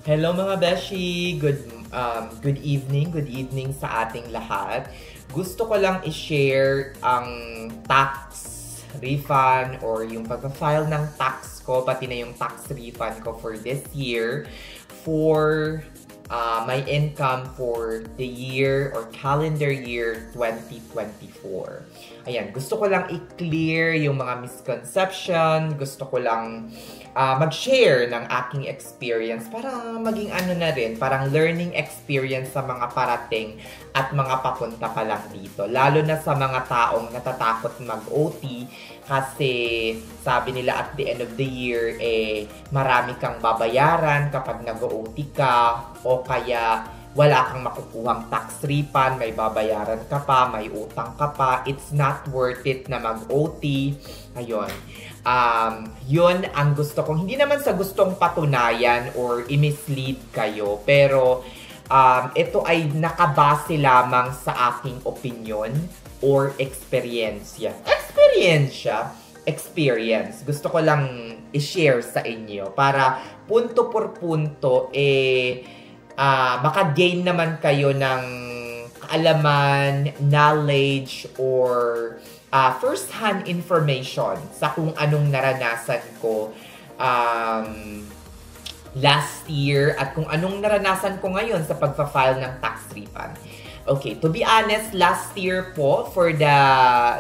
Hello mga beshi! Good evening sa ating lahat. Gusto ko lang i-share ang tax refund or yung pag-file ng tax ko, pati na yung tax refund ko for this year for my income for the year or calendar year 2024. Ayan, gusto ko lang i-clear yung mga misconception, gusto ko lang mag-share ng aking experience para maging ano na rin, parang learning experience sa mga parating at mga papunta pa lang dito. Lalo na sa mga taong natatakot mag-OT kasi sabi nila at the end of the year, marami kang babayaran kapag nag-OT ka o kaya wala kang makukuhang tax refund, may babayaran ka pa, may utang ka pa, it's not worth it na mag-OT. Ayun. Yun ang gusto kong, hindi naman sa gustong patunayan or i-mislead kayo, pero ito ay nakabase lamang sa aking opinion or experience. Experience. Gusto ko lang i-share sa inyo para punto por punto, maka-gain naman kayo ng kaalaman, knowledge, or first-hand information sa kung anong naranasan ko last year at kung anong naranasan ko ngayon sa pagpa-file ng tax refund. Okay, to be honest, last year po,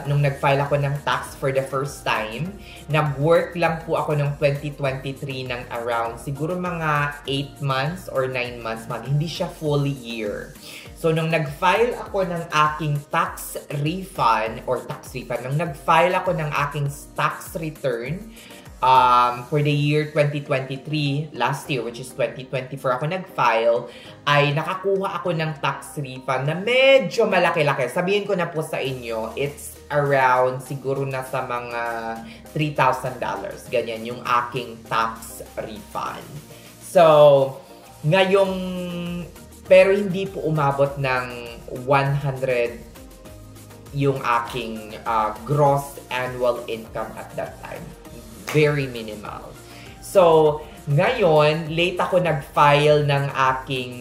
nung nag-file ako ng tax for the first time, nag-work lang po ako ng 2023 ng around siguro mga 8 months or 9 months, hindi siya full year. So, nung nag-file ako ng aking tax refund, nung nag-file ako ng aking tax return, for the year 2023, last year, which is 2024, ako nag-file, ay nakakuha ako ng tax refund na medyo malaki-laki. Sabihin ko na po sa inyo, it's around siguro na sa mga $3,000. Ganyan yung aking tax refund. So, pero hindi po umabot ng 100 yung aking gross annual income at that time. Very minimal. So, ngayon, late ako nag-file ng aking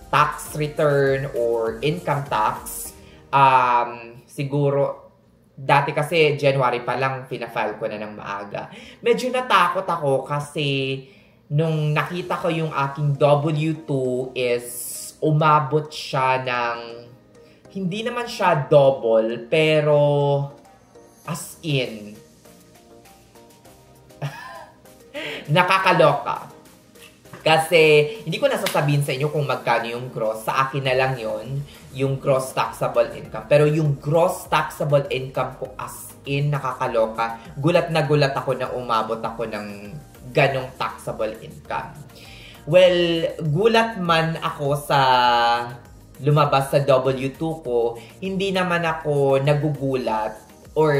tax return or income tax. Siguro, dati kasi January pa lang pina-file ko na ng maaga. Medyo natakot ako kasi nung nakita ko yung aking W2 is umabot siya ng, hindi naman siya double, pero as in, nakakaloka. Kasi, hindi ko nasasabihin sa inyo kung magkano yung gross. Sa akin na lang yon yung gross taxable income. Pero yung gross taxable income ko as in, nakakaloka. Gulat na gulat ako na umabot ako ng ganong taxable income. Well, gulat man ako sa lumabas sa W2 ko, hindi naman ako nagugulat or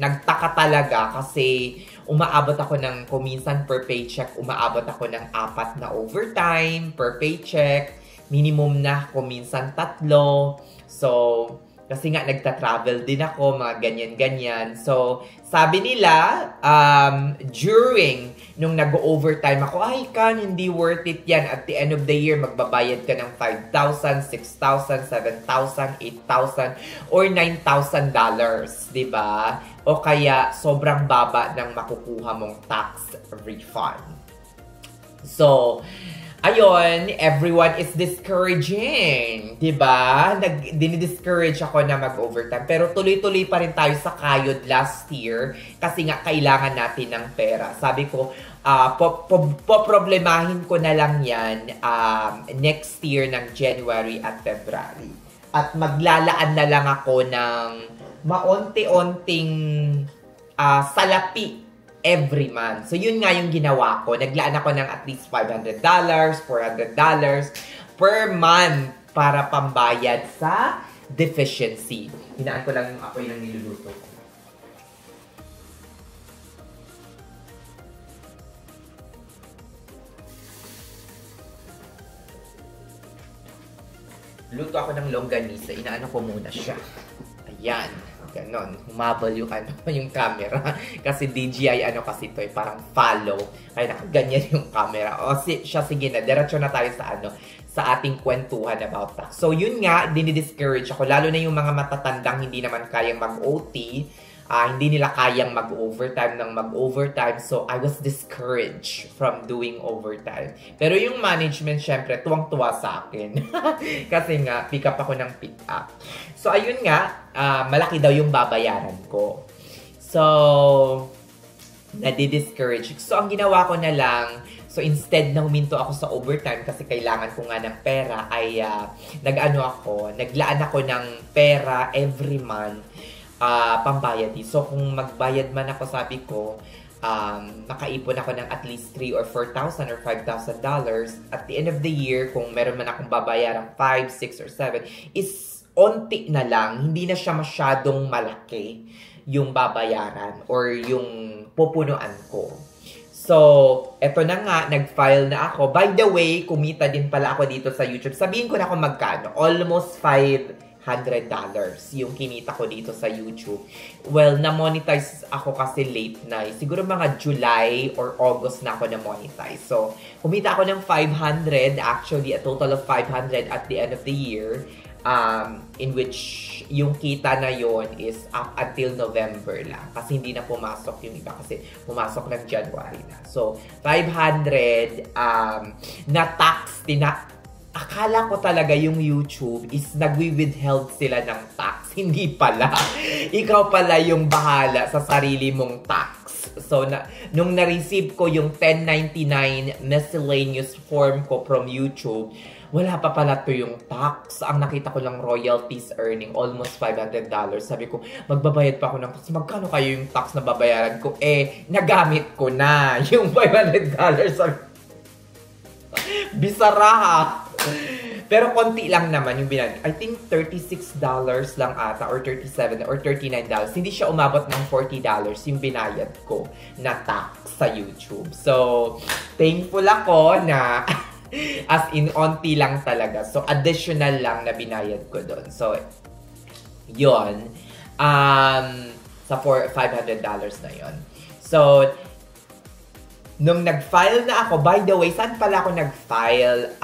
nagtaka talaga kasi umaabot ako ng, kuminsan per paycheck, umaabot ako ng 4 na overtime per paycheck. Minimum na kuminsan 3. So, kasi nga nagta-travel din ako, mga ganyan-ganyan. So, sabi nila, during nung nag-overtime ako, ay kan, hindi worth it yan. At the end of the year, magbabayad ka ng $5,000, $6,000, $7,000, $8,000, or $9,000, diba? O kaya, sobrang baba ng makukuha mong tax refund. So, ayun, everyone is discouraging, diba? Dinidiscourage ako na mag-overtime. Pero tuloy-tuloy pa rin tayo sa kayod last year kasi nga kailangan natin ng pera. Sabi ko, poproblemahin ko na lang yan next year ng January at February. At maglalaan na lang ako ng maonti-onting salapi every month. So, yun nga yung ginawa ko. Naglaan ako ng at least $500, $400 per month para pambayad sa deficiency. Hinaan ko lang yung apoy ng niluluto ko. Luto ako ng longganisa. Inaano ko muna siya. Ayan. ganon. Humabol yung, yung camera. Kasi DJI, kasi to, parang follow. Kaya nakaganyan yung camera. O, siya, sige na, diretso na tayo sa ating kwentuhan about tax. So, yun nga, dinidiscourage ako. Lalo na yung mga matatandang hindi naman kayang mag-OT. Hindi nila kayang mag-overtime ng mag-overtime. So, I was discouraged from doing overtime. Pero yung management, syempre, tuwang-tuwa sa akin. Kasi nga, pick up ako ng pick up. So, ayun nga, malaki daw yung babayaran ko. So, nadi-discourage. So, ang ginawa ko na lang, so instead na huminto ako sa overtime kasi kailangan ko nga ng pera, ay naglaan ako ng pera every month. Pambayad. So, kung magbayad man ako, sabi ko, makaipon ako ng at least $3,000 or $4,000 or $5,000. At the end of the year, kung meron man akong babayarang 5, 6, or 7, is onti na lang. Hindi na siya masyadong malaki yung babayaran or yung pupunuan ko. So, eto na nga, nag-file na ako. By the way, kumita din pala ako dito sa YouTube. Sabihin ko na kung magkano. Almost $500 yung kinita ko dito sa YouTube. Well, na-monetize ako kasi late na. Siguro mga July or August na ako na-monetize. So, kumita ako ng 500. Actually, a total of 500 at the end of the year. In which yung kita na yon is up until November lang. Kasi hindi na pumasok yung iba. Kasi pumasok ng January na. So, 500 na tax, akala ko talaga yung YouTube is nagwi-withheld sila ng tax. Hindi pala. Ikaw pala yung bahala sa sarili mong tax. So, nung na-receive ko yung 1099 miscellaneous form ko from YouTube, wala pa pala to yung tax. Ang nakita ko lang royalties earning, almost $500. Sabi ko, magbabayad pa ako ng tax. Magkano kayo yung tax na babayaran ko? Nagamit ko na yung $500. Sabi ko, bisara ha. Pero konti lang naman yung binayad. I think $36 lang ata or $37 or $39. Hindi siya umabot ng $40 yung binayad ko na tax sa YouTube. So, thankful ako na as in onti lang talaga. So, additional lang na binayad ko doon. So, yun. Sa $500 na yun. So, nung nag-file na ako, by the way, saan pala ako nag-file?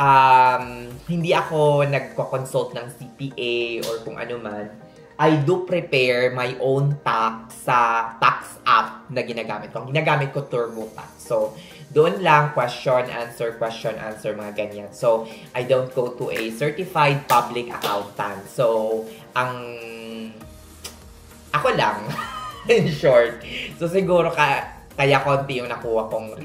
Hindi ako nagko-consult ng CPA or kung ano man. I do prepare my own tax sa tax app na ginagamit ko. Ang ginagamit ko, TurboTax. So, doon lang, question, answer, mga ganyan. So, I don't go to a certified public accountant. So, ako lang, in short. So, siguro kaya konti yung nakuha kong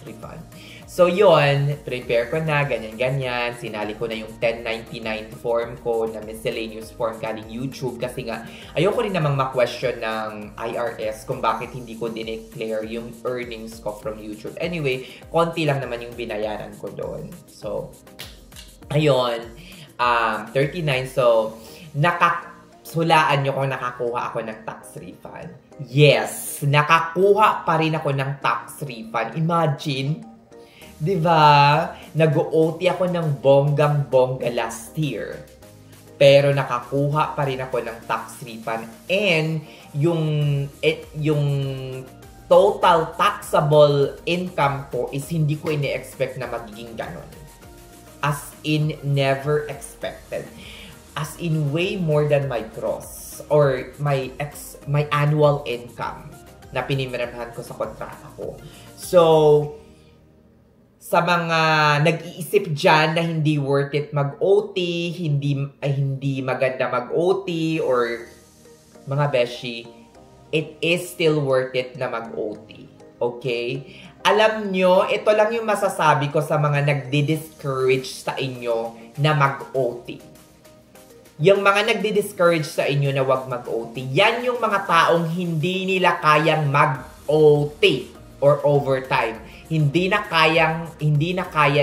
refund. So, yun. Prepare ko na, ganyan-ganyan. Sinali ko na yung 1099 form ko na miscellaneous form galing YouTube. Kasi nga, ayoko rin namang ma-question ng IRS kung bakit hindi ko dineclare yung earnings ko from YouTube. Anyway, konti lang naman yung binayaran ko doon. So, ayun. 39. So, hulaan nyo kung nakakuha ako ng tax refund. Yes, nakakuha pa rin ako ng tax refund. Imagine, di ba? Nag-OT ako ng bonggang-bongga last year. Pero nakakuha pa rin ako ng tax refund. And yung total taxable income ko is hindi ko ini-expect na magiging ganon. As in, never expected. As in, way more than my gross or my annual income na pinimiramahan ko sa kontrata ko. So, sa mga nag-iisip dyan na hindi worth it mag-OT, hindi maganda mag-OT, or mga beshi, it is still worth it na mag-OT. Okay? Alam nyo, ito lang yung masasabi ko sa mga nagdi-discourage sa inyo na mag-OT. Yung mga nagdi-discourage sa inyo na wag mag-OT, yan yung mga taong hindi nila kayang mag-OT or overtime. Hindi na kaya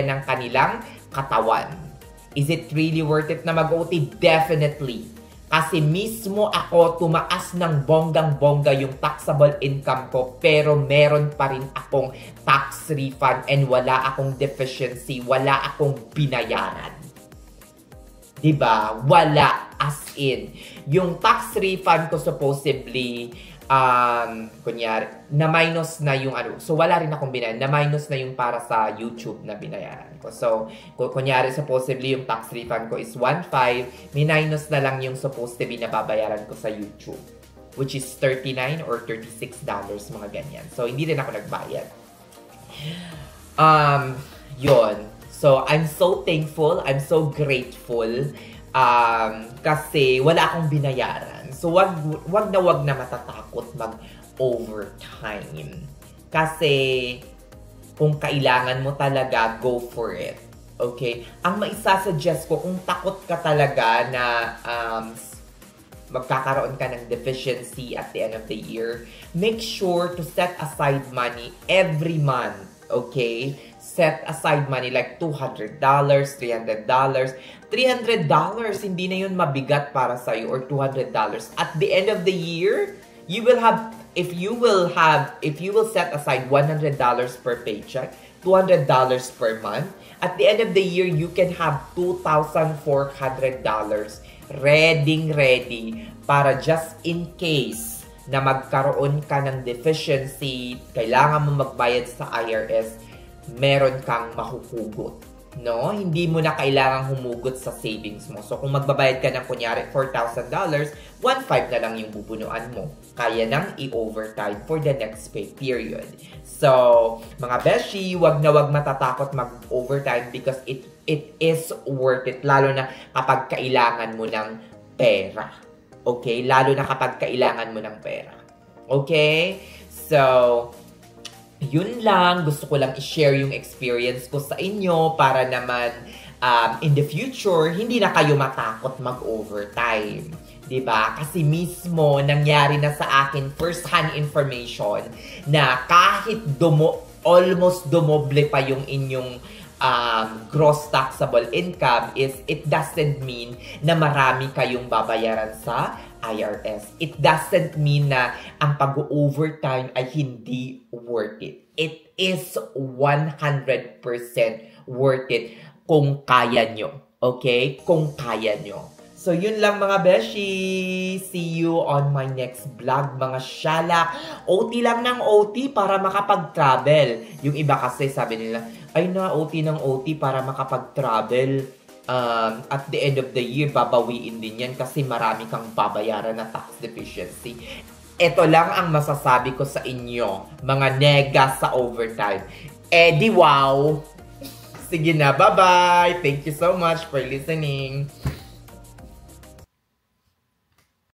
ng kanilang katawan. Is it really worth it na mag-OT? Definitely. Kasi mismo ako, tumaas ng bonggang-bongga yung taxable income ko, pero meron pa rin akong tax refund and wala akong deficiency, wala akong binayaran. Diba? Wala. As in, yung tax refund ko supposedly, kunyari, na-minus na yung ano. So, wala rin akong binayaran. Na-minus na yung para sa YouTube na binayaran ko. So, kunyari, supposedly, yung tax refund ko is 1.5. Minus na lang yung supposed to be na babayaran ko sa YouTube. Which is $39 or $36, mga ganyan. So, hindi rin ako nagbayad. Yun. So, I'm so thankful. I'm so grateful. Kasi wala akong binayaran. So, wag na matatakot mag-overtime. Kasi, kung kailangan mo talaga, go for it. Okay? Ang maisasuggest ko, kung takot ka talaga na magkakaroon ka ng deficiency at the end of the year, make sure to set aside money every month. Okay? Set aside money like $200, $300. $300, hindi na yun mabigat para sa'yo, or $200. At the end of the year, you will have, if you will set aside $100 per paycheck, $200 per month, at the end of the year, you can have $2,400 ready para just in case na magkaroon ka ng deficiency, kailangan mo magbayad sa IRS, meron kang mahuhugot. No? Hindi mo na kailangang humugot sa savings mo. So, kung magbabayad ka ng kunyari $4,000, $1,500 na lang yung bubunuan mo. Kaya nang i-overtime for the next pay period. So, mga beshi, wag na wag matatakot mag-overtime because it is worth it. Lalo na kapag kailangan mo ng pera. Okay? Lalo na kapag kailangan mo ng pera. Okay? So, yun lang, gusto ko lang i-share yung experience ko sa inyo para naman in the future, hindi na kayo matakot mag-overtime. Diba? Kasi mismo nangyari na sa akin first-hand information na kahit almost dumoble pa yung inyong gross taxable income, is it doesn't mean na marami kayong babayaran sa IRS. It doesn't mean na ang pag-overtime ay hindi worth it. It is 100% worth it kung kaya nyo. Okay? Kung kaya nyo. So, yun lang mga beshi. See you on my next vlog, mga shalak. OT lang ng OT para makapag-travel. Yung iba kasi sabi nila, ay na OT ng OT para makapag-travel. At the end of the year, babawiin din yan kasi marami kang babayaran na tax deficiency. Ito lang ang masasabi ko sa inyo, mga nega sa overtime. Di wow! Sige na, bye-bye! Thank you so much for listening.